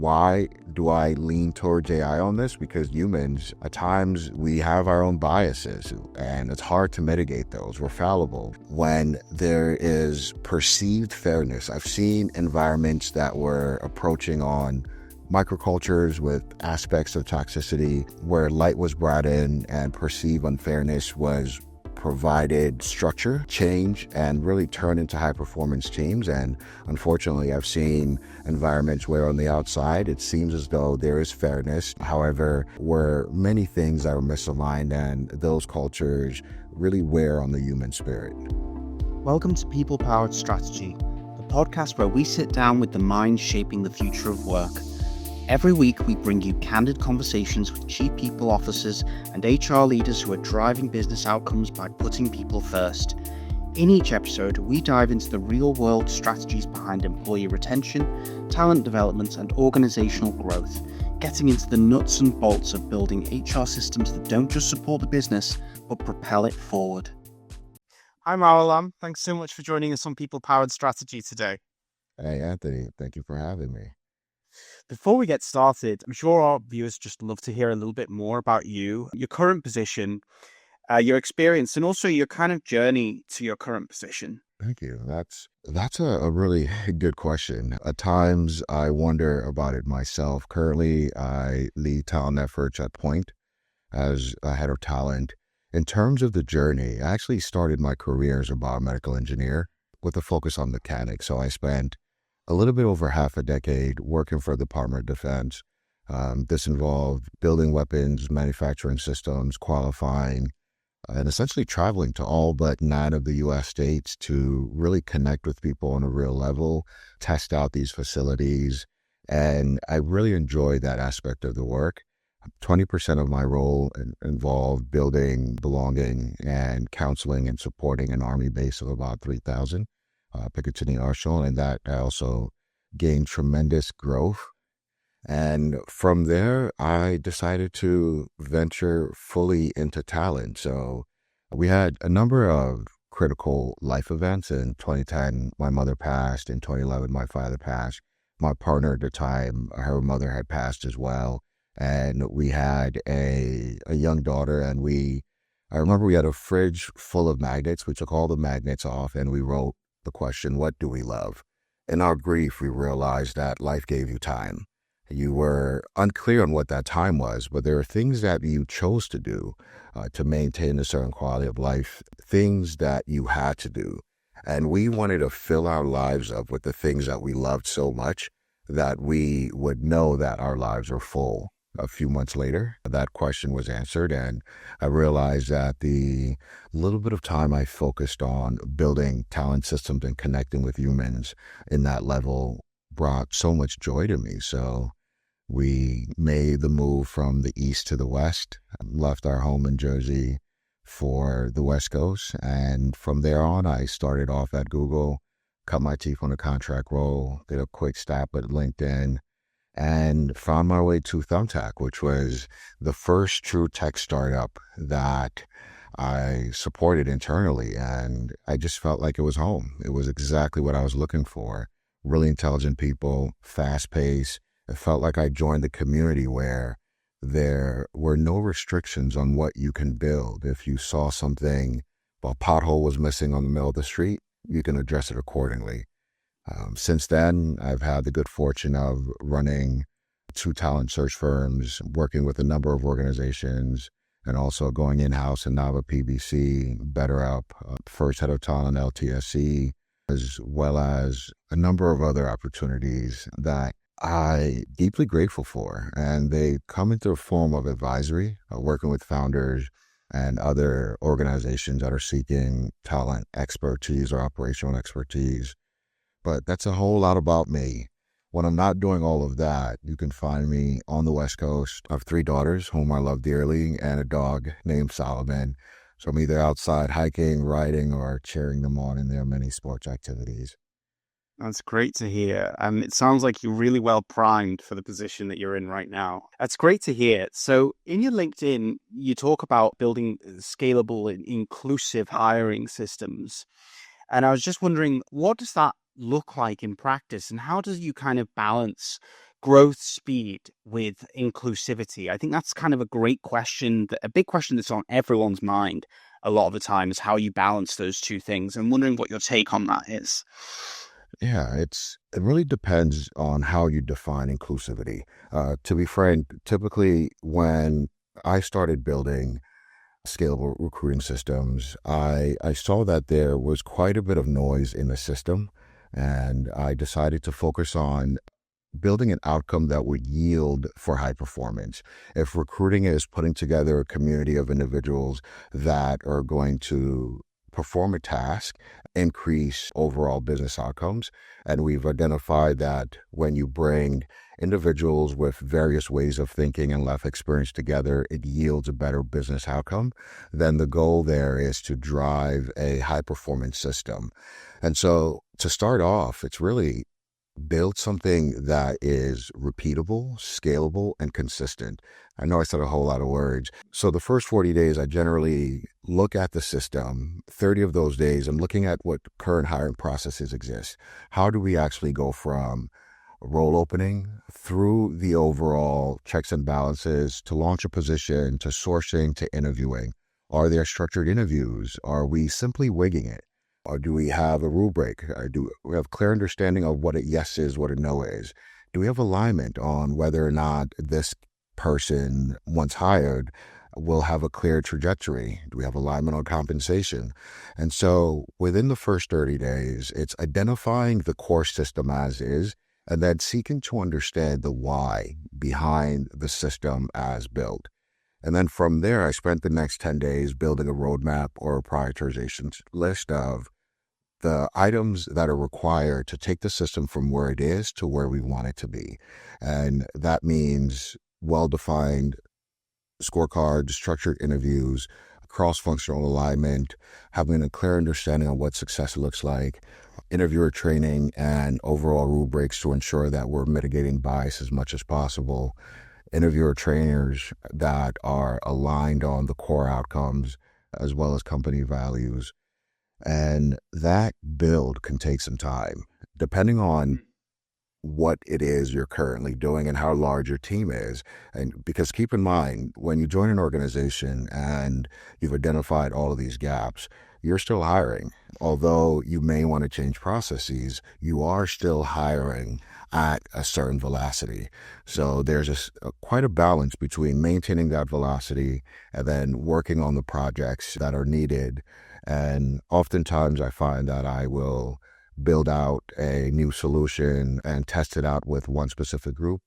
Why do I lean towards AI on this? Because humans, at times, we have our own biases, and it's hard to mitigate those. We're fallible. When there is perceived fairness, I've seen environments that were approaching on microcultures with aspects of toxicity where light was brought in and perceived unfairness was provided structure, change, and really turn into high performance teams. And unfortunately, I've seen environments where on the outside, it seems as though there is fairness. However, where many things are misaligned and those cultures really wear on the human spirit. Welcome to People Powered Strategy, the podcast where we sit down with the minds shaping the future of work. Every week, we bring you candid conversations with chief people officers and HR leaders who are driving business outcomes by putting people first. In each episode, we dive into the real-world strategies behind employee retention, talent development, and organizational growth, getting into the nuts and bolts of building HR systems that don't just support the business, but propel it forward. Hi, Mawulom. Thanks so much for joining us on People Powered Strategy today. Hey, Anthony, thank you for having me. Before we get started, I'm sure our viewers just love to hear a little bit more about you, your current position, your experience, and also your kind of journey to your current position. Thank you. That's a really good question. At times, I wonder about it myself. Currently, I lead talent efforts at Point as a head of talent. In terms of the journey, I actually started my career as a biomedical engineer with a focus on mechanics. So I spent a little bit over half a decade working for the Department of Defense. This involved building weapons, manufacturing systems, qualifying, and essentially traveling to all but 9 of the U.S. states to really connect with people on a real level, test out these facilities. And I really enjoyed that aspect of the work. 20% of my role involved building, belonging, and counseling and supporting an Army base of about 3,000. Picatinny Arsenal, and that I also gained tremendous growth. And from there, I decided to venture fully into talent. So we had a number of critical life events. In 2010, my mother passed. In 2011, my father passed. My partner at the time, her mother had passed as well. And we had a young daughter, and I remember we had a fridge full of magnets. We took all the magnets off and we wrote the question, what do we love? In our grief, we realized that life gave you time. You were unclear on what that time was, but there are things that you chose to do to maintain a certain quality of life, things that you had to do. And we wanted to fill our lives up with the things that we loved so much that we would know that our lives are full. A few months later, that question was answered, and I realized that the little bit of time I focused on building talent systems and connecting with humans in that level brought so much joy to me. So we made the move from the East to the West, left our home in Jersey for the West Coast, and from there on, I started off at Google, cut my teeth on a contract role, did a quick stop at LinkedIn, and found my way to Thumbtack, which was the first true tech startup that I supported internally. And I just felt like it was home. It was exactly what I was looking for. Really intelligent people, fast pace. It felt like I joined the community where there were no restrictions on what you can build. If you saw something, a pothole was missing on the middle of the street, you can address it accordingly. Since then, I've had the good fortune of running 2 talent search firms, working with a number of organizations, and also going in-house and now at PBC, BetterUp, first head of talent LTSC, as well as a number of other opportunities that I'm deeply grateful for. And they come into a form of advisory, working with founders and other organizations that are seeking talent expertise or operational expertise. But that's a whole lot about me. When I'm not doing all of that, you can find me on the West Coast. I have 3 daughters whom I love dearly and a dog named Solomon. So I'm either outside hiking, riding, or cheering them on in their many sports activities. That's great to hear. And it sounds like you're really well primed for the position that you're in right now. That's great to hear. So in your LinkedIn, you talk about building scalable and inclusive hiring systems. And I was just wondering, what does that look like in practice, and how do you kind of balance growth speed with inclusivity? I think that's kind of a great question, a big question that's on everyone's mind a lot of the time, is how you balance those two things. I'm wondering what your take on that is. Yeah, it really depends on how you define inclusivity. To be frank, typically when I started building scalable recruiting systems, I saw that there was quite a bit of noise in the system, and I decided to focus on building an outcome that would yield for high performance. If recruiting is putting together a community of individuals that are going to perform a task, increase overall business outcomes, and we've identified that when you bring individuals with various ways of thinking and life experience together, it yields a better business outcome, then the goal there is to drive a high performance system. And so to start off, it's really build something that is repeatable, scalable, and consistent. I know I said a whole lot of words. So the first 40 days, I generally look at the system. 30 of those days, I'm looking at what current hiring processes exist. How do we actually go from role opening through the overall checks and balances to launch a position to sourcing to interviewing? Are there structured interviews? Are we simply wigging it? Or do we have a rubric? Do we have clear understanding of what a yes is, what a no is? Do we have alignment on whether or not this person, once hired, will have a clear trajectory? Do we have alignment on compensation? And so within the first 30 days, it's identifying the core system as is, and then seeking to understand the why behind the system as built. And then from there, I spent the next 10 days building a roadmap or a prioritization list of the items that are required to take the system from where it is to where we want it to be. And that means well-defined scorecards, structured interviews, cross-functional alignment, having a clear understanding of what success looks like, interviewer training, and overall rubrics to ensure that we're mitigating bias as much as possible, interviewer trainers that are aligned on the core outcomes as well as company values. And that build can take some time, depending on what it is you're currently doing and how large your team is. And because keep in mind, when you join an organization and you've identified all of these gaps, you're still hiring. Although you may want to change processes, you are still hiring at a certain velocity. So there's quite a balance between maintaining that velocity and then working on the projects that are needed. And oftentimes I find that I will build out a new solution and test it out with one specific group.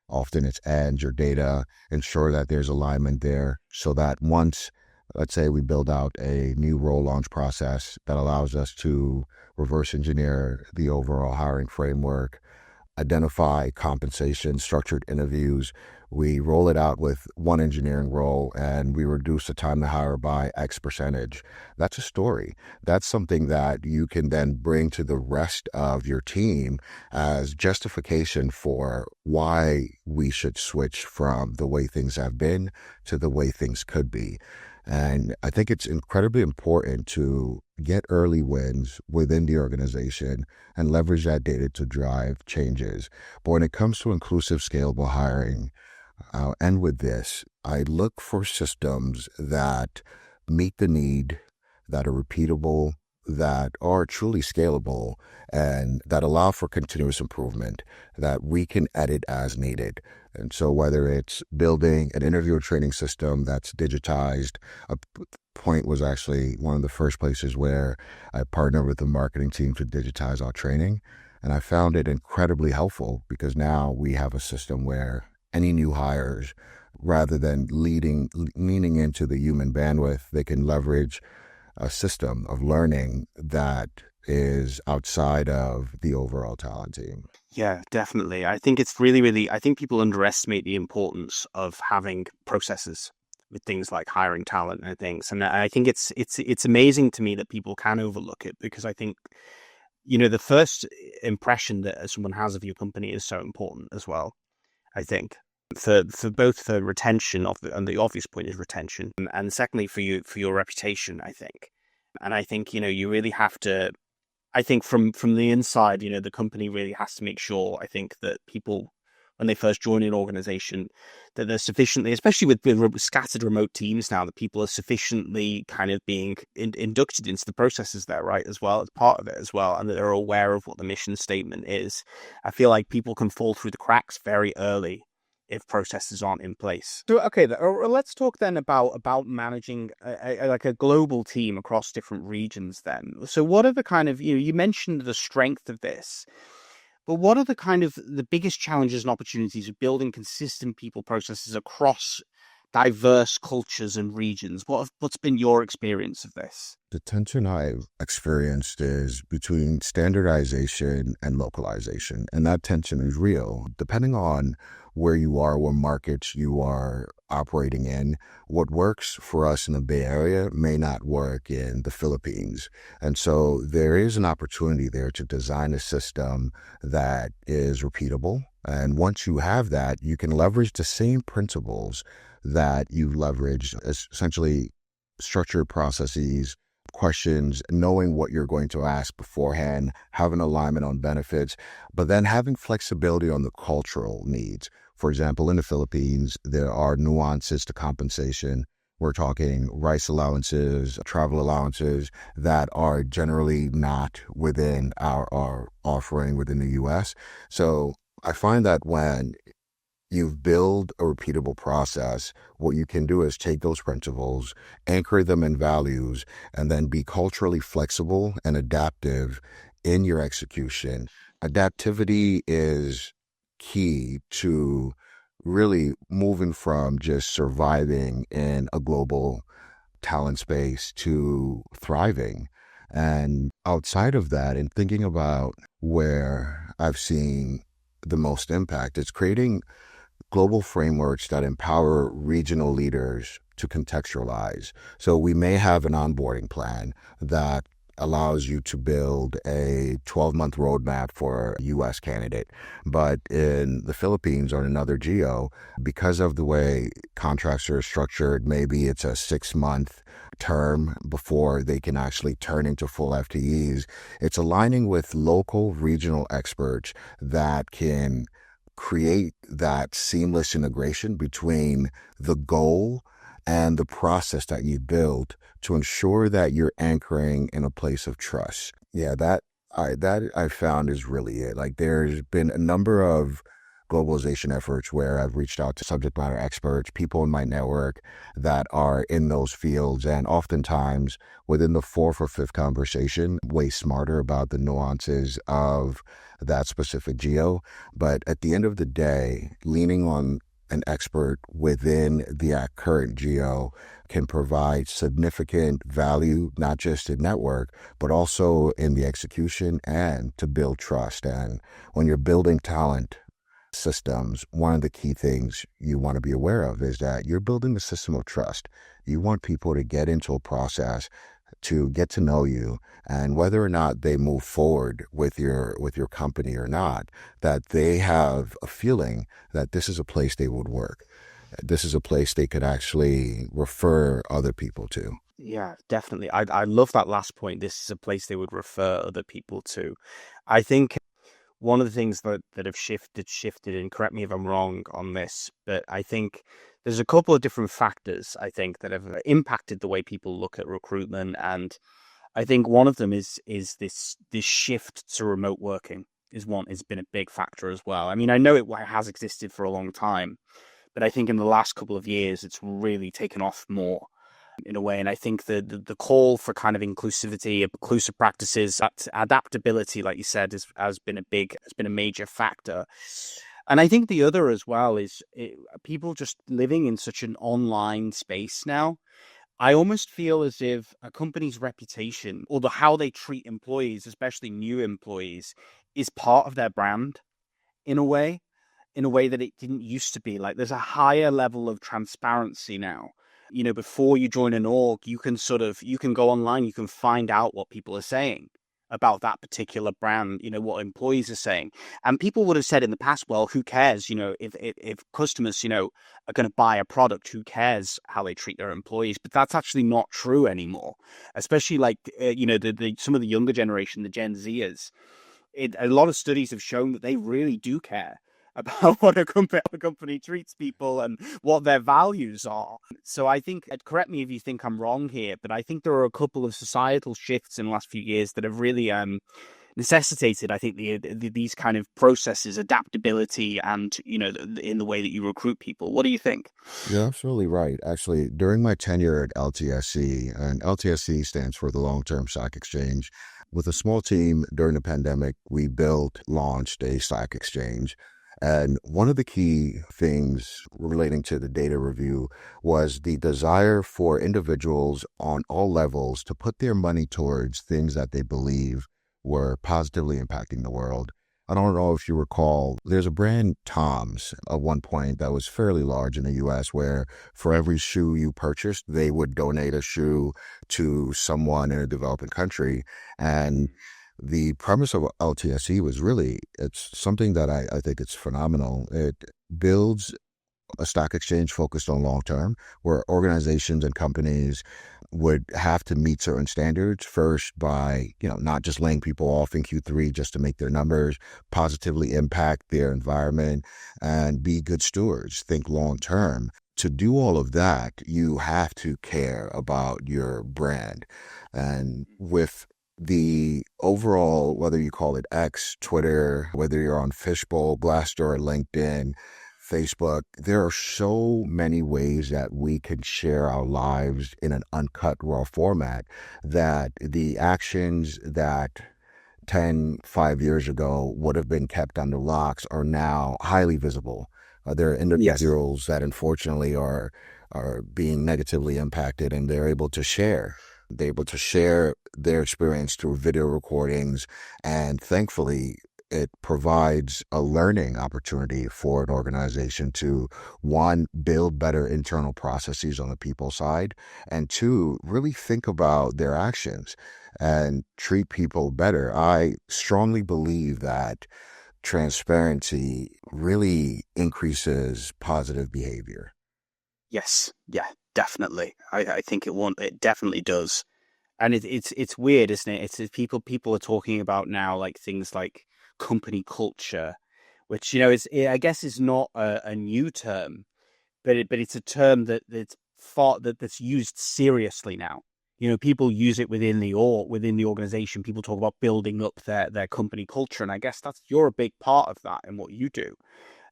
Often it's ads or data, ensure that there's alignment there so that once, let's say we build out a new role launch process that allows us to reverse engineer the overall hiring framework, identify compensation, structured interviews. We roll it out with one engineering role and we reduce the time to hire by X percentage. That's a story. That's something that you can then bring to the rest of your team as justification for why we should switch from the way things have been to the way things could be. And I think it's incredibly important to get early wins within the organization and leverage that data to drive changes. But when it comes to inclusive, scalable hiring, I'll end with this. I look for systems that meet the need, that are repeatable, that are truly scalable, and that allow for continuous improvement, that we can edit as needed. And so whether it's building an interviewer training system that's digitized, a point was actually one of the first places where I partnered with the marketing team to digitize our training. And I found it incredibly helpful because now we have a system where any new hires, rather than leaning into the human bandwidth, they can leverage a system of learning that is outside of the overall talent team. Yeah, definitely. I think it's really, I think people underestimate the importance of having processes with things like hiring talent and things. And I think it's amazing to me that people can overlook it, because I think, the first impression that someone has of your company is so important as well. I think for both the retention and the obvious point is retention, and secondly for your reputation, I think. And I think, you really have to, I think from the inside, the company really has to make sure, I think, that people when they first join an organization, that they're sufficiently, especially with scattered remote teams now, that people are sufficiently kind of being inducted into the processes there, right, as well, as part of it as well, and that they're aware of what the mission statement is. I feel like people can fall through the cracks very early if processes aren't in place. So, okay, let's talk then about managing like a global team across different regions then. So what are the kind of, you mentioned the strength of this, but what are the kind of the biggest challenges and opportunities of building consistent people processes across diverse cultures and regions? What's been your experience of this? The tension I've experienced is between standardization and localization, and that tension is real. Depending on where you are, what markets you are operating in, what works for us in the Bay Area may not work in the Philippines. And so there is an opportunity there to design a system that is repeatable. And once you have that, you can leverage the same principles that you leverage, essentially structured processes, questions, knowing what you're going to ask beforehand, having alignment on benefits, but then having flexibility on the cultural needs. For example, in the Philippines, there are nuances to compensation. We're talking rice allowances, travel allowances that are generally not within our offering within the US. So I find that when you've built a repeatable process, what you can do is take those principles, anchor them in values, and then be culturally flexible and adaptive in your execution. Adaptivity is key to really moving from just surviving in a global talent space to thriving. And outside of that, and thinking about where I've seen the most impact, it's creating global frameworks that empower regional leaders to contextualize. So we may have an onboarding plan that allows you to build a 12-month roadmap for a U.S. candidate. But in the Philippines or another geo, because of the way contracts are structured, maybe it's a 6-month term before they can actually turn into full FTEs. It's aligning with local regional experts that can create that seamless integration between the goal and the process that you build to ensure that you're anchoring in a place of trust. Yeah, that I found is really it. Like there's been a number of globalization efforts where I've reached out to subject matter experts, people in my network that are in those fields, and oftentimes within the fourth or fifth conversation, way smarter about the nuances of that specific geo. But at the end of the day, leaning on an expert within the current geo can provide significant value, not just in network, but also in the execution and to build trust. And when you're building talent systems, one of the key things you want to be aware of is that you're building a system of trust. You want people to get into a process to get to know you, and whether or not they move forward with your company or not, that they have a feeling that this is a place they would work. This is a place they could actually refer other people to. Yeah, definitely. I love that last point. This is a place they would refer other people to. I think one of the things that have shifted, and correct me if I'm wrong on this, but I think there's a couple of different factors I think that have impacted the way people look at recruitment, and I think one of them is this shift to remote working is one has been a big factor as well. I mean, I know it has existed for a long time, but I think in the last couple of years it's really taken off more in a way. And I think the call for kind of inclusivity, inclusive practices, that adaptability, like you said, has been a major factor. And I think the other as well is people just living in such an online space now. I almost feel as if a company's reputation or how they treat employees, especially new employees, is part of their brand in a way that it didn't used to be. Like there's a higher level of transparency now. Before you join an org, you can go online, you can find out what people are saying about that particular brand, what employees are saying. And people would have said in the past, well, who cares? If customers, are going to buy a product, who cares how they treat their employees? But that's actually not true anymore, especially like, some of the younger generation, the Gen Zers. A lot of studies have shown that they really do care about what a company treats people and what their values are. So I think, correct me if you think I'm wrong here, but I think there are a couple of societal shifts in the last few years that have really necessitated, I think, these kind of processes, adaptability, and in the way that you recruit people. What do you think? You're absolutely right. Actually, during my tenure at LTSC, and LTSC stands for the Long Term Stock Exchange, with a small team during the pandemic, we launched a stock exchange. And one of the key things relating to the data review was the desire for individuals on all levels to put their money towards things that they believe were positively impacting the world. I don't know if you recall, there's a brand, Tom's, at one point that was fairly large in the US, where for every shoe you purchased, they would donate a shoe to someone in a developing country. And the premise of LTSE was really, it's something that I think it's phenomenal. It builds a stock exchange focused on long term, where organizations and companies would have to meet certain standards first by, not just laying people off in Q3 just to make their numbers, positively impact their environment, and be good stewards, think long term. To do all of that, you have to care about your brand. And with the overall, whether you call it X, Twitter, whether you're on Fishbowl, Glassdoor, LinkedIn, Facebook, there are so many ways that we can share our lives in an uncut, raw format that the actions that 5 years ago would have been kept under locks are now highly visible. There are Yes. individuals that unfortunately are being negatively impacted, and they're able to share. They're able to share their experience through video recordings, and thankfully, it provides a learning opportunity for an organization to, one, build better internal processes on the people side, and two, really think about their actions and treat people better. I strongly believe that transparency really increases positive behavior. Yes. Yeah, definitely. I think it definitely does. And it's weird, isn't it? It's people are talking about now like things like company culture, which I guess is not a new term, but it's a term that's used seriously now. People use it within the organization. People talk about building up their company culture, and I guess you're a big part of that in what you do.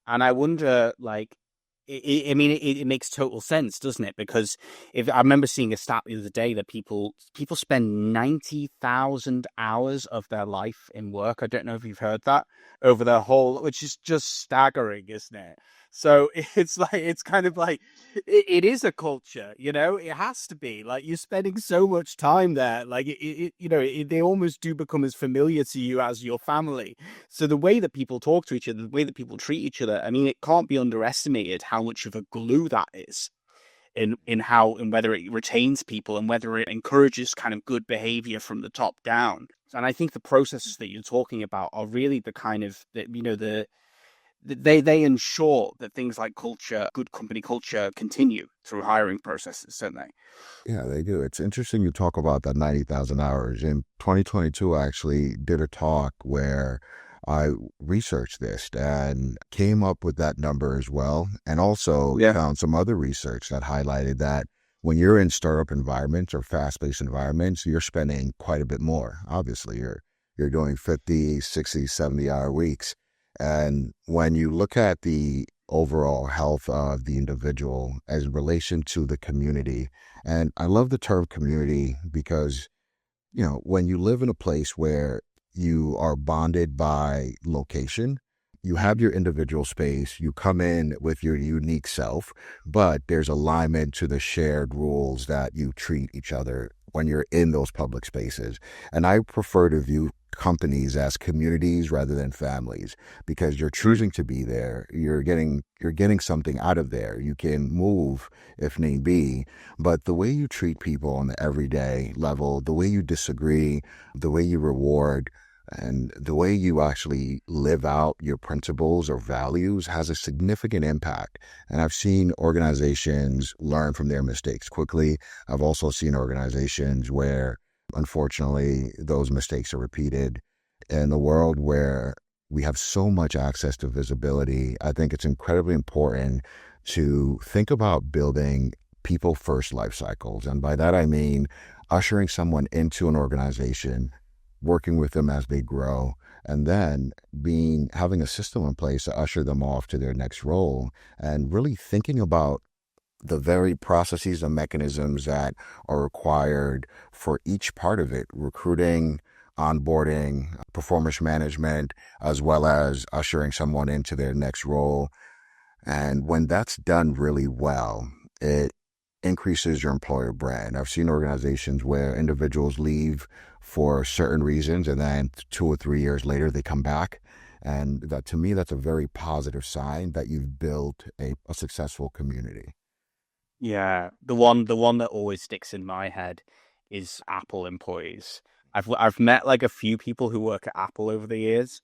And I wonder, like, I mean, it makes total sense, doesn't it? Because if I remember seeing a stat the other day that people spend 90,000 hours of their life in work. I don't know if you've heard that over their whole, which is just staggering, isn't it? So it's kind of like it is a culture, it has to be like you're spending so much time there. Like they almost do become as familiar to you as your family. So the way that people talk to each other, the way that people treat each other, I mean, it can't be underestimated how much of a glue that is in whether it retains people and whether it encourages kind of good behavior from the top down. And I think the processes that you're talking about are really the kind of they ensure that things like culture, good company culture, continue through hiring processes, don't they? Yeah, they do. It's interesting you talk about that 90,000 hours. In 2022, I actually did a talk where I researched this and came up with that number as well. And also Yeah. found some other research that highlighted that when you're in startup environments or fast-paced environments, you're spending quite a bit more. Obviously, you're doing 50, 60, 70-hour weeks. And when you look at the overall health of the individual as in relation to the community, and I love the term community because, when you live in a place where you are bonded by location, you have your individual space, you come in with your unique self, but there's alignment to the shared rules that you treat each other when you're in those public spaces. And I prefer to view companies as communities rather than families because you're choosing to be there. You're getting something out of there. You can move if need be, but the way you treat people on the everyday level, the way you disagree, the way you reward, and the way you actually live out your principles or values has a significant impact. And I've seen organizations learn from their mistakes quickly. I've also seen organizations where, unfortunately, those mistakes are repeated. In the world where we have so much access to visibility. I think it's incredibly important to think about building people first life cycles. And by that, I mean ushering someone into an organization, working with them as they grow, and then having a system in place to usher them off to their next role, and really thinking about the very processes and mechanisms that are required for each part of it: recruiting, onboarding, performance management, as well as ushering someone into their next role. And when that's done really well, it increases your employer brand. I've seen organizations where individuals leave for certain reasons, and then 2 or 3 years later they come back. And that, to me, that's a very positive sign that you've built a successful community. Yeah, the one that always sticks in my head is Apple employees. I've met like a few people who work at Apple over the years,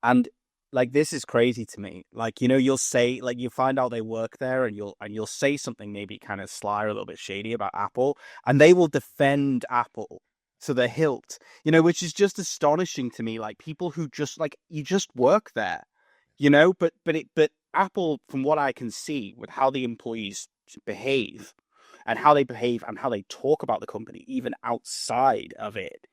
and like this is crazy to me. Like, you'll say like you find out they work there and you'll say something maybe kind of sly or a little bit shady about Apple, and they will defend Apple to the hilt, which is just astonishing to me. Like people who just like you just work there, but Apple, from what I can see with how the employees behave and how they talk about the company, even outside of it,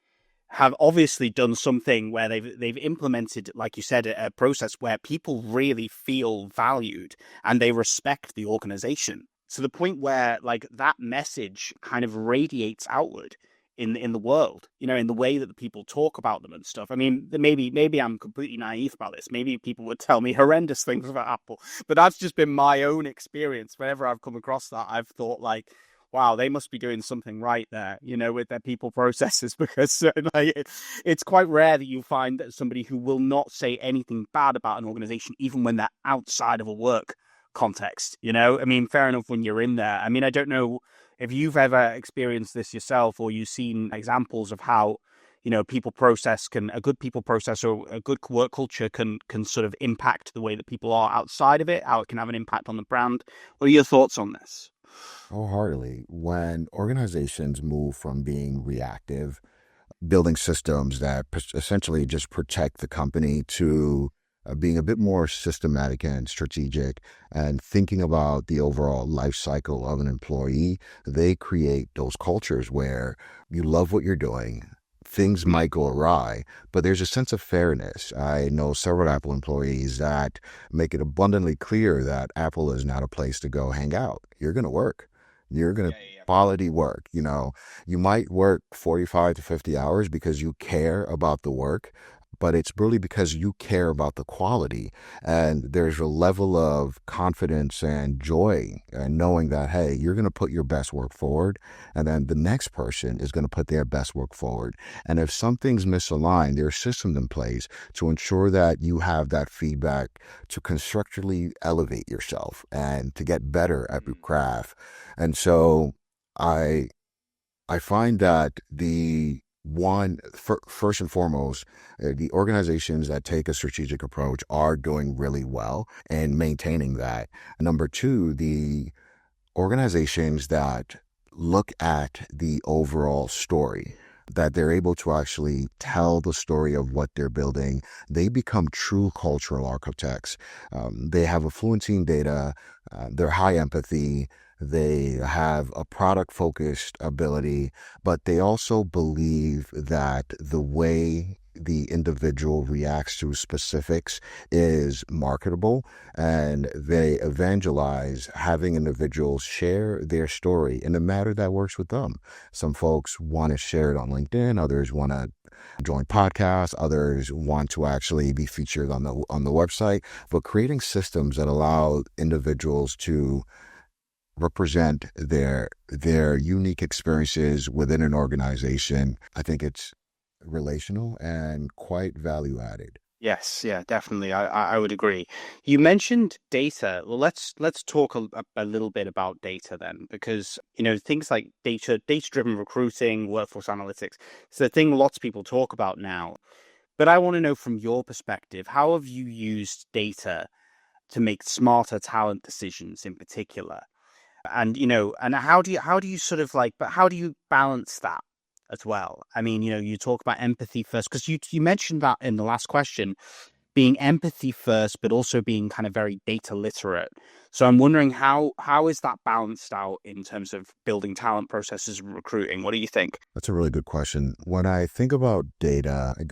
have obviously done something where they've implemented, like you said, a process where people really feel valued and they respect the organization to the point where like that message kind of radiates outward in the world, in the way that the people talk about them and stuff. I mean, maybe I'm completely naive about this. Maybe people would tell me horrendous things about Apple, but that's just been my own experience. Whenever I've come across that, I've thought like, wow, they must be doing something right there, with their people processes, because like, it's quite rare that you find that somebody who will not say anything bad about an organization, even when they're outside of a work context. I mean, fair enough when you're in there. I mean, I don't know if you've ever experienced this yourself or you've seen examples of how, a good people process or a good work culture can sort of impact the way that people are outside of it, how it can have an impact on the brand. What are your thoughts on this? Wholeheartedly. When organizations move from being reactive, building systems that essentially just protect the company, to being a bit more systematic and strategic and thinking about the overall life cycle of an employee, they create those cultures where you love what you're doing. Things Mm. might go awry, but there's a sense of fairness. I know several Apple employees that make it abundantly clear that Apple is not a place to go hang out. You're going to work. You're going to Yeah, yeah, quality work. You might work 45 to 50 hours because you care about the work, but it's really because you care about the quality. And there's a level of confidence and joy and knowing that, hey, you're going to put your best work forward, and then the next person is going to put their best work forward. And if something's misaligned, there are systems in place to ensure that you have that feedback to constructively elevate yourself and to get better at your yeah. craft. And so I I find that first and foremost, the organizations that take a strategic approach are doing really well and maintaining that. Number two, the organizations that look at the overall story, that they're able to actually tell the story of what they're building, they become true cultural architects. They have a fluency in data, they're high empathy, they have a product focused ability, but they also believe that the way the individual reacts to specifics is marketable, and they evangelize having individuals share their story in a manner that works with them. Some folks want to share it on LinkedIn, others want to join podcasts, others want to actually be featured on the website. But creating systems that allow individuals to represent their unique experiences within an organization, I think it's relational and quite value added. Yes, yeah, definitely. I would agree. You mentioned data. Well, let's talk a little bit about data then, because things like data-driven recruiting, workforce analytics, it's the thing lots of people talk about now. But I want to know from your perspective, how have you used data to make smarter talent decisions in particular? And and how do you sort of like, but how do you balance that as well? I mean, you talk about empathy first, because you mentioned that in the last question, being empathy first, but also being kind of very data literate. So I'm wondering how is that balanced out in terms of building talent processes and recruiting? What do you think? That's a really good question. When I think about data, I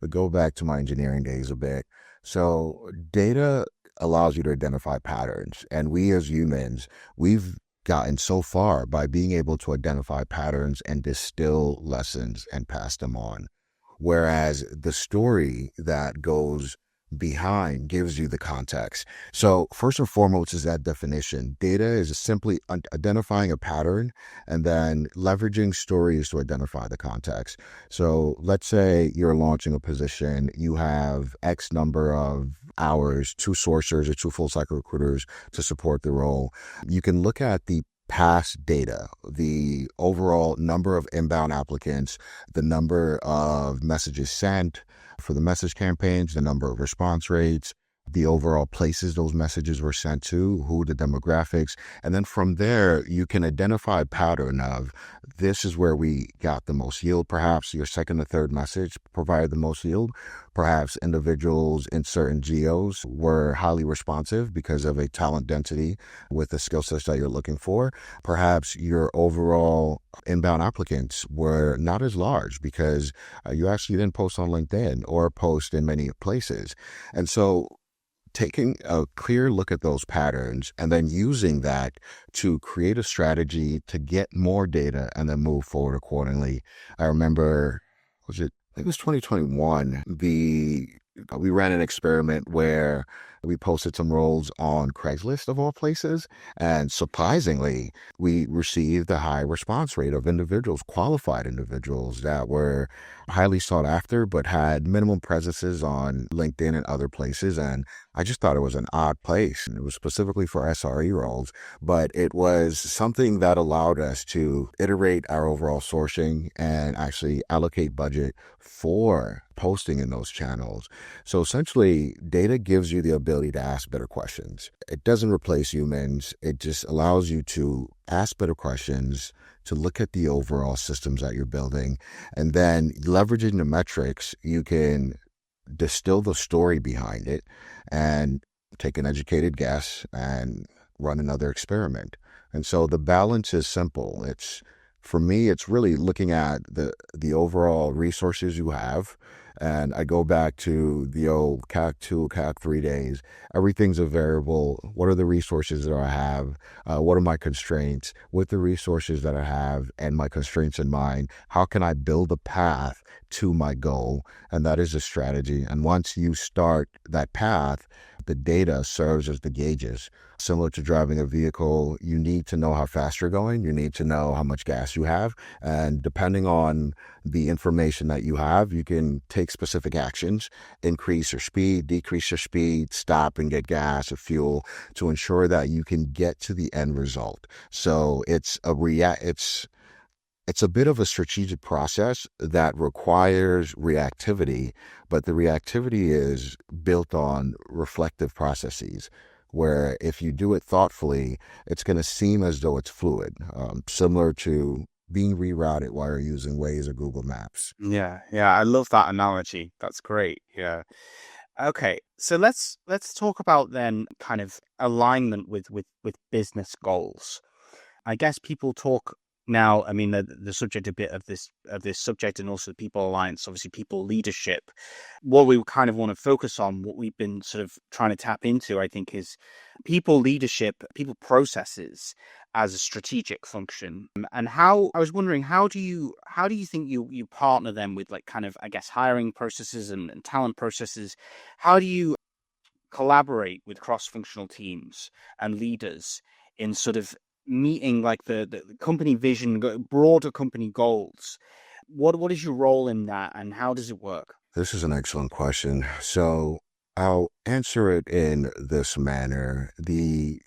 go back to my engineering days a bit. So data allows you to identify patterns. And we as humans, we've gotten so far by being able to identify patterns and distill lessons and pass them on. Whereas the story that goes behind gives you the context. So first and foremost is that definition. Data is simply identifying a pattern and then leveraging stories to identify the context. So let's say you're launching a position, you have X number of hours, two sourcers or two full cycle recruiters to support the role. You can look at the past data, the overall number of inbound applicants, the number of messages sent for the message campaigns, the number of response rates, the overall places those messages were sent to, who the demographics. And then from there, you can identify a pattern of this is where we got the most yield. Perhaps your second or third message provided the most yield. Perhaps individuals in certain geos were highly responsive because of a talent density with the skill sets that you're looking for. Perhaps your overall inbound applicants were not as large because you actually didn't post on LinkedIn or post in many places. And so taking a clear look at those patterns and then using that to create a strategy to get more data and then move forward accordingly. I remember, I think it was 2021, we ran an experiment where we posted some roles on Craigslist of all places. And surprisingly, we received a high response rate of individuals, qualified individuals that were highly sought after, but had minimum presences on LinkedIn and other places. And I just thought it was an odd place. It was specifically for SRE roles, but it was something that allowed us to iterate our overall sourcing and actually allocate budget for posting in those channels. So essentially, data gives you the ability to ask better questions. It doesn't replace humans. It just allows you to ask better questions, to look at the overall systems that you're building, and then leveraging the metrics, you can distill the story behind it and take an educated guess and run another experiment. And so the balance is simple. For me, it's really looking at the overall resources you have. And I go back to the old CAC 2, CAC 3 days. Everything's a variable. What are the resources that I have? What are my constraints? With the resources that I have and my constraints in mind, how can I build a path to my goal? And that is a strategy. And once you start that path, the data serves as the gauges. Similar to driving a vehicle, you need to know how fast you're going. You need to know how much gas you have. And depending on the information that you have, you can take specific actions, increase your speed, decrease your speed, stop and get gas or fuel to ensure that you can get to the end result. So it's a bit of a strategic process that requires reactivity, but the reactivity is built on reflective processes, where if you do it thoughtfully, it's going to seem as though it's fluid, similar to being rerouted while you're using Waze or Google Maps. Yeah, yeah, I love that analogy. That's great. Yeah. Okay, so let's talk about then kind of alignment with business goals. I guess people talk now. I mean, the subject a bit of this subject, and also the People Alliance, obviously people leadership. What we kind of want to focus on, what we've been sort of trying to tap into, I think, is people leadership, people processes as a strategic function. And how I was wondering, how do you think you partner them with, like, kind of, I guess, hiring processes and talent processes? How do you collaborate with cross-functional teams and leaders in sort of meeting like the company vision, broader company goals? What is your role in that, and how does it work? This is an excellent question. So I'll answer it in this manner. The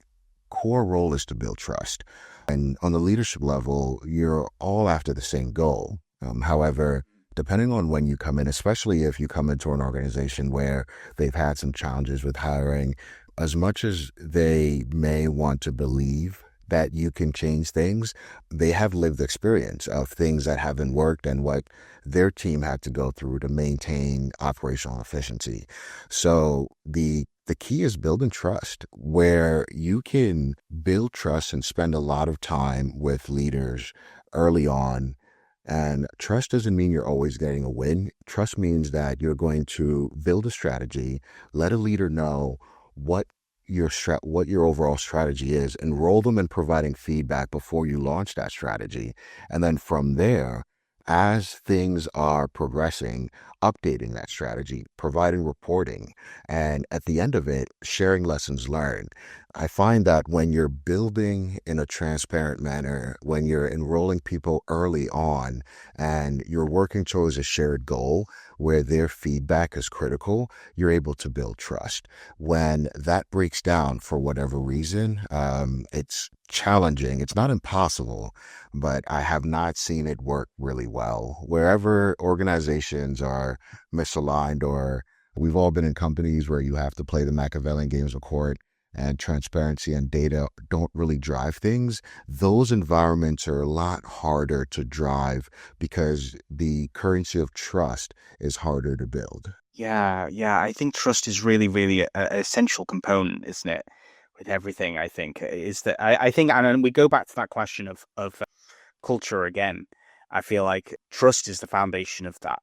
core role is to build trust. And on the leadership level, you're all after the same goal. However, depending on when you come in, especially if you come into an organization where they've had some challenges with hiring, as much as they may want to believe that you can change things, they have lived experience of things that haven't worked and what their team had to go through to maintain operational efficiency. So the key is building trust, where you can build trust and spend a lot of time with leaders early on. And trust doesn't mean you're always getting a win. Trust means that you're going to build a strategy, let a leader know what what your overall strategy is, enroll them in providing feedback before you launch that strategy. And then from there, as things are progressing, updating that strategy, providing reporting, and at the end of it, sharing lessons learned. I find that when you're building in a transparent manner, when you're enrolling people early on and you're working towards a shared goal where their feedback is critical, you're able to build trust. When that breaks down for whatever reason, it's challenging. It's not impossible, but I have not seen it work really well. Wherever organizations are misaligned, or we've all been in companies where you have to play the Machiavellian games of court and transparency and data don't really drive things, those environments are a lot harder to drive because the currency of trust is harder to build. Yeah, yeah. I think trust is really, really an essential component, isn't it? With everything, I think is that I think, and then we go back to that question of culture again. I feel like trust is the foundation of that.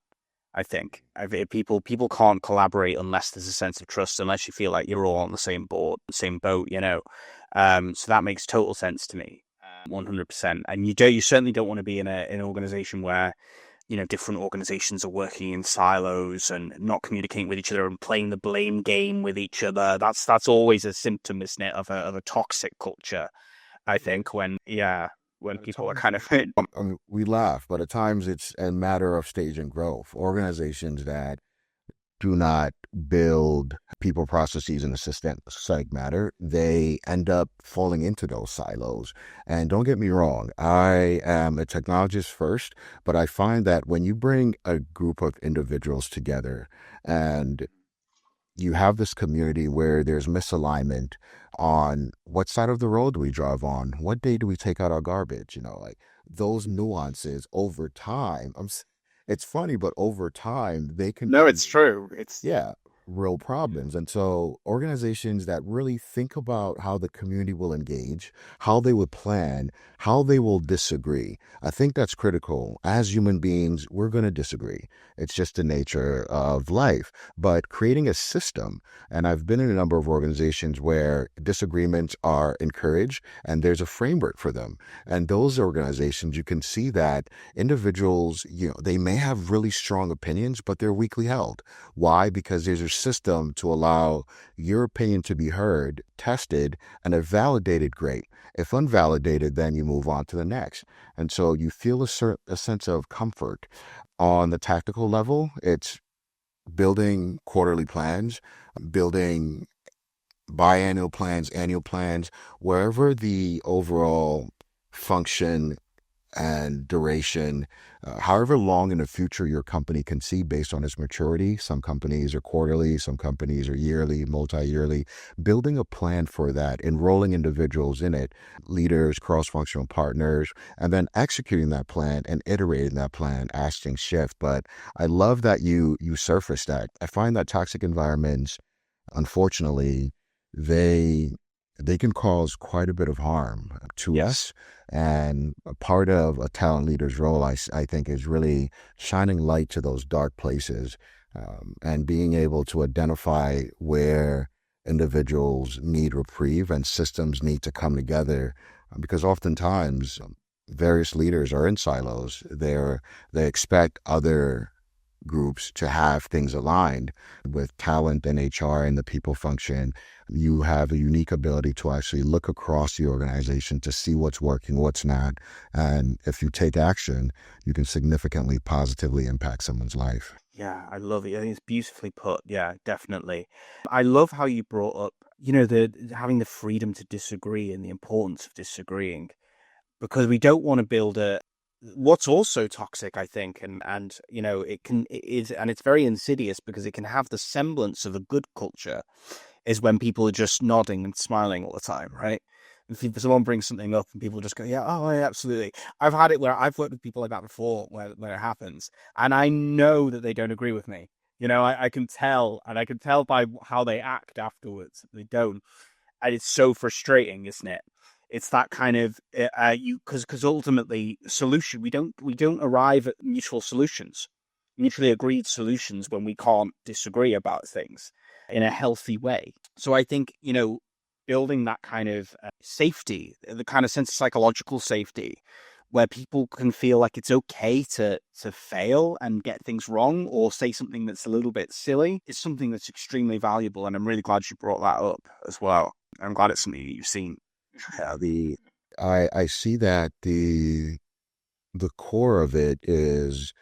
I think people can't collaborate unless there's a sense of trust, unless you feel like you're all on the same board, the same boat, you know. So that makes total sense to me, 100%. And you certainly don't want to be in an organization where different organizations are working in silos and not communicating with each other and playing the blame game with each other. That's always a symptom, isn't it, of a toxic culture. I think when At people are times, kind of I mean, we laugh, but at times it's a matter of stage and growth. Organizations that do not build people processes in a systematic manner, they end up falling into those silos. And don't get me wrong, I am a technologist first, but I find that when you bring a group of individuals together and you have this community where there's misalignment on what side of the road do we drive on, what day do we take out our garbage, like those nuances over time. It's funny, but over time they can no, it's create, true. It's yeah, real problems. And so organizations that really think about how the community will engage, how they would plan, how they will disagree, I think that's critical. As human beings, we're going to disagree. It's just the nature of life. But creating a system, and I've been in a number of organizations where disagreements are encouraged and there's a framework for them. And those organizations, you can see that individuals, they may have really strong opinions, but they're weakly held. Why? Because there's a system to allow your opinion to be heard, tested, and if validated, great. If unvalidated, then you move on to the next. And so you feel a sense of comfort. On the tactical level, it's building quarterly plans, building biannual plans, annual plans, wherever the overall function and duration, however long in the future your company can see based on its maturity. Some companies are quarterly, some companies are yearly, multi-yearly. Building a plan for that, enrolling individuals in it, leaders, cross-functional partners, and then executing that plan and iterating that plan as things shift. But I love that you surfaced that. I find that toxic environments, unfortunately, they they can cause quite a bit of harm to yes, us. And a part of a talent leader's role, I think, is really shining light to those dark places, and being able to identify where individuals need reprieve and systems need to come together. Because oftentimes, various leaders are in silos. They expect other groups to have things aligned with talent and HR and the people function. You have a unique ability to actually look across the organization to see what's working, what's not. And if you take action, you can significantly positively impact someone's life. yeah, I love it. I think it's beautifully put. Yeah, definitely. I love how you brought up, the having the freedom to disagree and the importance of disagreeing, because we don't want to build a what's also toxic, I think, and it is, and it's very insidious because it can have the semblance of a good culture, is when people are just nodding and smiling all the time, right? if someone brings something up and people just go, yeah, oh, yeah, absolutely. I've had it where I've worked with people like that before, where it happens, and I know that they don't agree with me. I can tell, and I can tell by how they act afterwards. They don't, and it's so frustrating, isn't it? It's that kind of you because ultimately solution we don't arrive at mutually agreed solutions when we can't disagree about things in a healthy way. So I think building that kind of safety, the kind of sense of psychological safety, where people can feel like it's okay to fail and get things wrong or say something that's a little bit silly, is something that's extremely valuable. And I'm really glad you brought that up as well. I'm glad it's something that you've seen. Yeah, I see that the core of it is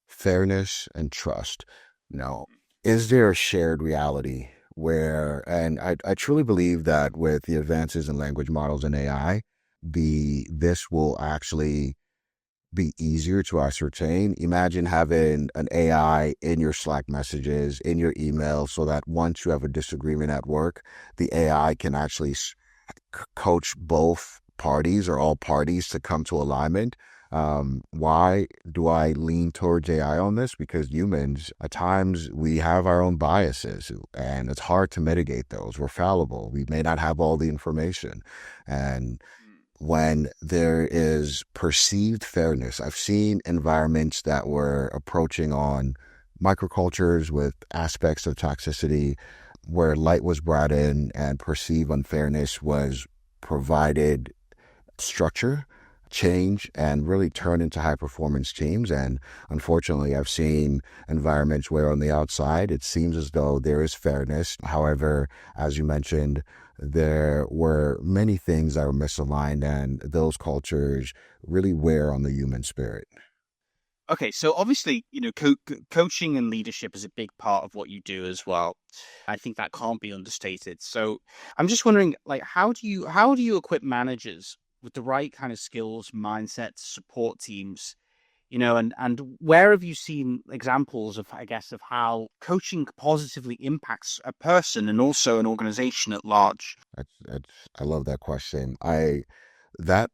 fairness and trust. Now, is there a shared reality where, and I truly believe that with the advances in language models and AI, this will actually be easier to ascertain. Imagine having an AI in your Slack messages, in your email, so that once you have a disagreement at work, the AI can actually coach both parties or all parties to come to alignment. Why do I lean towards AI on this? Because humans, at times, we have our own biases and it's hard to mitigate those. We're fallible. We may not have all the information. And when there is perceived fairness, I've seen environments that were approaching on microcultures with aspects of toxicity where light was brought in and perceived unfairness was provided structure, change, and really turn into high performance teams. And unfortunately, I've seen environments where on the outside it seems as though there is fairness. However, as you mentioned, there were many things that were misaligned, and those cultures really wear on the human spirit. Okay, so obviously, coaching and leadership is a big part of what you do as well. I think that can't be understated. So I'm just wondering, like, how do you equip managers with the right kind of skills, mindsets, support teams, and where have you seen examples of, I guess, of how coaching positively impacts a person and also an organization at large? I love that question. That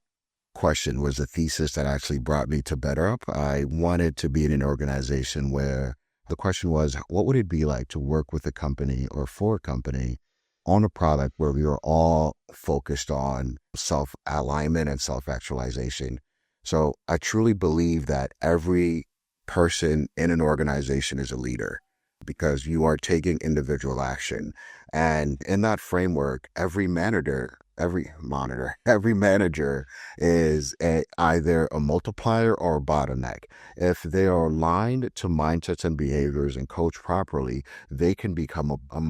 question was a thesis that actually brought me to Better Up. I wanted to be in an organization where the question was, what would it be like to work with a company or for a company on a product where we were all focused on self alignment and self actualization? So I truly believe that every person in an organization is a leader because you are taking individual action. And in that framework, every manager is either a multiplier or a bottleneck. If they are aligned to mindsets and behaviors and coach properly, they can become a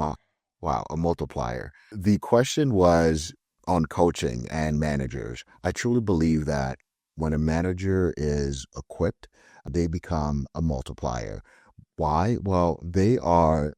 multiplier. The question was on coaching and managers. I truly believe that when a manager is equipped, they become a multiplier. Why? Well, they are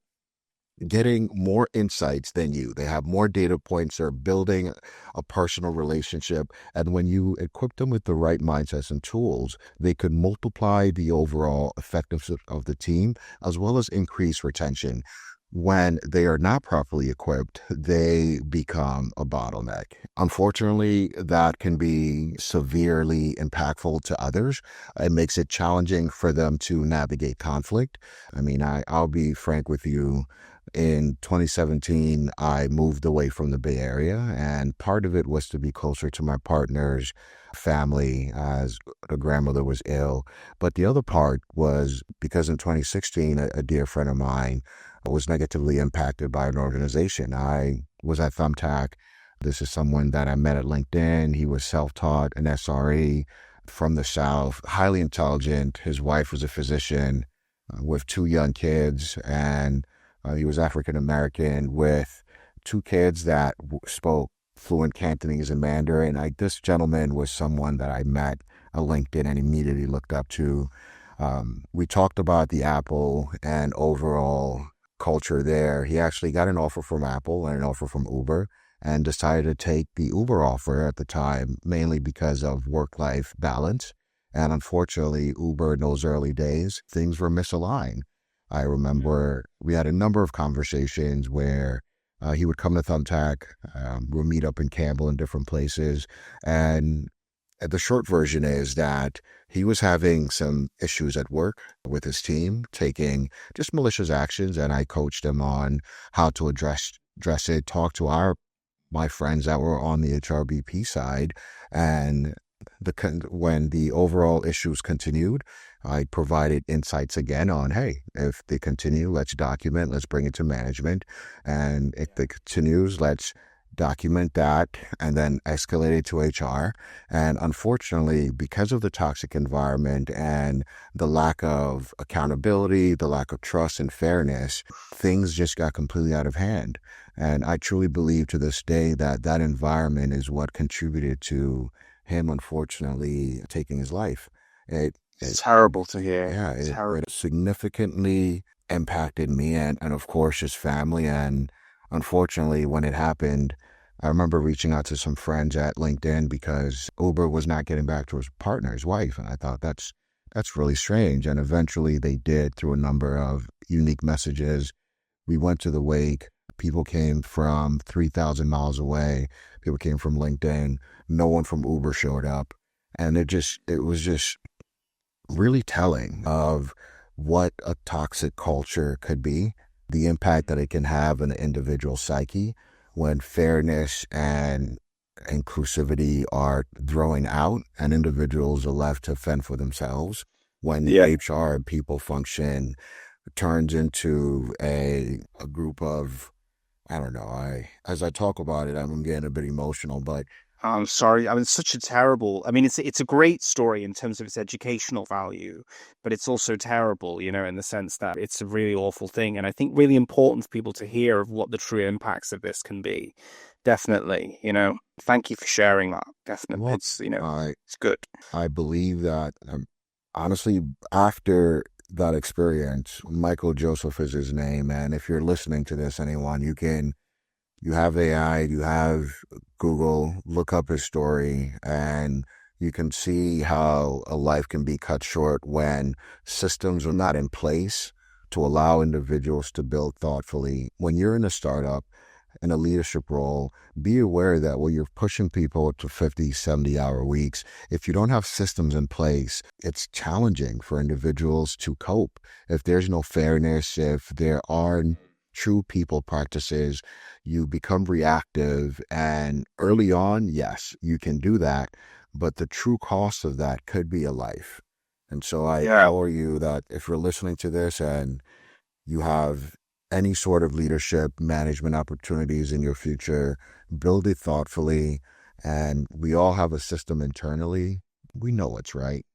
getting more insights than you. They have more data points. They're building a personal relationship. And when you equip them with the right mindsets and tools, they could multiply the overall effectiveness of the team as well as increase retention. When they are not properly equipped, they become a bottleneck. Unfortunately, that can be severely impactful to others. It makes it challenging for them to navigate conflict. I mean, I'll be frank with you. In 2017, I moved away from the Bay Area, and part of it was to be closer to my partner's family as the grandmother was ill. But the other part was because in 2016, a dear friend of mine was negatively impacted by an organization. I was at Thumbtack. This is someone that I met at LinkedIn. He was self-taught, an SRE from the South, highly intelligent. His wife was a physician with two young kids, and he was African American with two kids that spoke fluent Cantonese and Mandarin. This gentleman was someone that I met on LinkedIn and immediately looked up to. We talked about the Apple and overall culture there. He actually got an offer from Apple and an offer from Uber and decided to take the Uber offer at the time, mainly because of work-life balance. And unfortunately, Uber in those early days, things were misaligned. I remember we had a number of conversations where He would come to Thumbtack. We'll meet up in Campbell in different places. And the short version is that he was having some issues at work with his team, taking just malicious actions, and I coached him on how to address it, talk to my friends that were on the HRBP side, and when the overall issues continued, I provided insights again on, hey, if they continue, let's document, let's bring it to management, and if it continues, let's document that and then escalate it to HR. And unfortunately, because of the toxic environment and the lack of accountability, the lack of trust and fairness, things just got completely out of hand. And I truly believe to this day that that environment is what contributed to him, unfortunately, taking his life. It's It terrible to hear. yeah, Terrible. it significantly impacted me and of course his family. And unfortunately, when it happened, I remember reaching out to some friends at LinkedIn because Uber was not getting back to his partner, his wife. And I thought that's really strange. And eventually they did through a number of unique messages. We went to the wake. People came from 3,000 miles away. People came from LinkedIn. No one from Uber showed up. And it was just really telling of what a toxic culture could be, the impact that it can have on the individual psyche when fairness and inclusivity are thrown out and individuals are left to fend for themselves. When Yeah. HR and people function turns into a group of, I don't know, as I talk about it, I'm getting a bit emotional, but I'm sorry. I mean, it's such a terrible. I mean, it's a great story in terms of its educational value, but it's also terrible, in the sense that it's a really awful thing. And I think really important for people to hear of what the true impacts of this can be. Definitely, Thank you for sharing that. Definitely, look, I it's good. I believe that honestly, after that experience, Michael Joseph is his name, and if you're listening to this, anyone, you have AI, you have Google, look up his story, and you can see how a life can be cut short when systems are not in place to allow individuals to build thoughtfully. When you're in a startup, in a leadership role, be aware that when you're pushing people to 50, 70-hour weeks, if you don't have systems in place, it's challenging for individuals to cope. If there's no fairness, if there aren't true people practices, you become reactive. And early on, yes, you can do that, but the true cost of that could be a life. And so I Yeah. implore you that if you're listening to this and you have any sort of leadership management opportunities in your future, build it thoughtfully. And we all have a system internally. We know what's right.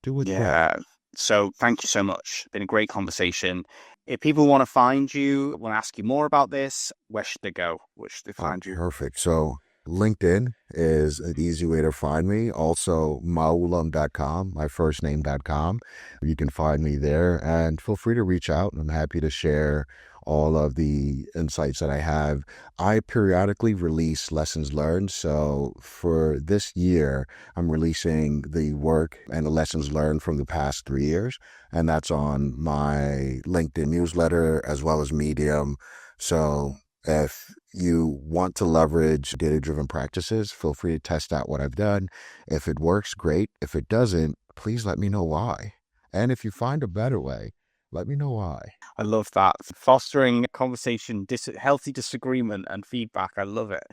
Do it well. Yeah. So thank you so much. Been a great conversation. If people want to find you, want to ask you more about this, where should they go? Where should they find you? Perfect. So LinkedIn is an easy way to find me. Also, Mawulom.com, my first name.com. You can find me there and feel free to reach out. I'm happy to share all of the insights that I have. I periodically release lessons learned. So for this year, I'm releasing the work and the lessons learned from the past 3 years. And that's on my LinkedIn newsletter as well as Medium. So if you want to leverage data-driven practices, feel free to test out what I've done. If it works, great. If it doesn't, please let me know why. And if you find a better way, let me know why. I love that. Fostering conversation, healthy disagreement and feedback. I love it.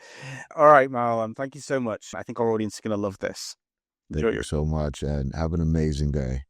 All right, Marlon, thank you so much. I think our audience is going to love this. Enjoy Thank you your so much and have an amazing day.